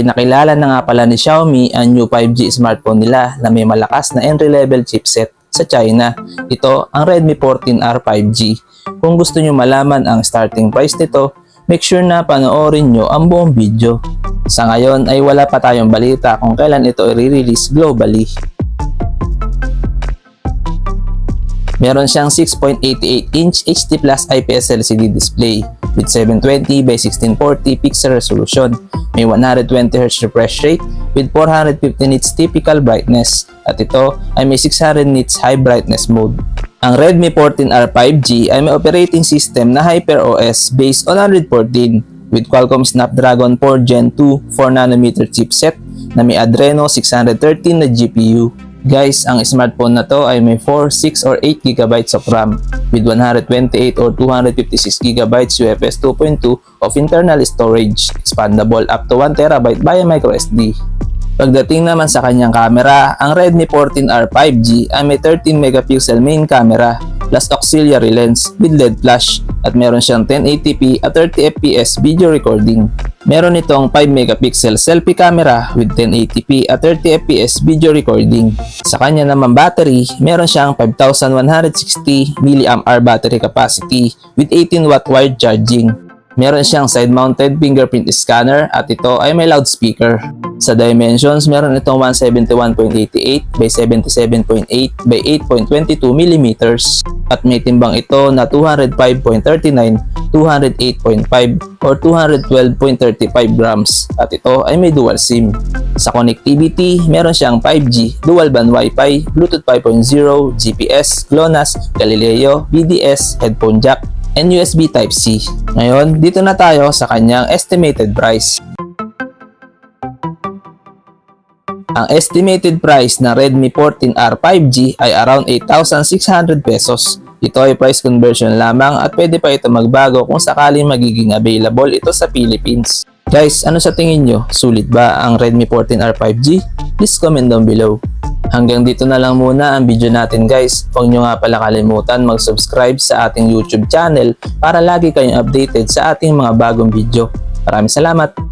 Ipinakilala na nga pala ni Xiaomi ang new 5G smartphone nila na may malakas na entry-level chipset sa China. Ito ang Redmi 14R 5G. Kung gusto nyo malaman ang starting price nito, make sure na panoorin nyo ang buong video. Sa ngayon ay wala pa tayong balita kung kailan ito i-release globally. Meron siyang 6.88-inch HD Plus IPS LCD display with 720 by 1640 pixel resolution. May 120Hz refresh rate with 450 nits typical brightness at ito ay may 600 nits high brightness mode. Ang Redmi 14R 5G ay may operating system na HyperOS based on Android 14 with Qualcomm Snapdragon 4 Gen 2 4nm chipset na may Adreno 613 na GPU. Guys, ang smartphone na to ay may 4, 6 or 8 GB of RAM with 128 or 256 GB UFS 2.2 of internal storage, expandable up to 1 TB via microSD. Pagdating naman sa kanyang camera, ang Redmi 14R 5G ay may 13 megapixel main camera plus auxiliary lens with LED flash at meron siyang 1080p at 30fps video recording. Meron itong 5 megapixel selfie camera with 1080p at 30fps video recording. Sa kanya naman battery, meron siyang 5160 mAh battery capacity with 18W wired charging. Meron siyang side-mounted fingerprint scanner at ito ay may loudspeaker. Sa dimensions, meron itong 171.88 by 77.8 by 8.22 mm at may timbang ito na 205.39, 208.5 or 212.35 grams at ito ay may dual SIM. Sa connectivity, meron siyang 5G, dual band Wi-Fi, Bluetooth 5.0, GPS, GLONASS, Galileo, BDS, headphone jack, and USB Type-C. Ngayon, dito na tayo sa kanyang estimated price. Ang estimated price ng Redmi 14R 5G ay around 8,600 pesos. Ito ay price conversion lamang at pwede pa ito magbago kung sakaling magiging available ito sa Philippines. Guys, ano sa tingin nyo? Sulit ba ang Redmi 14R 5G? Please comment down below. Hanggang dito na lang muna ang video natin guys. Huwag nyo nga pala kalimutan mag-subscribe sa ating YouTube channel para lagi kayong updated sa ating mga bagong video. Maraming salamat!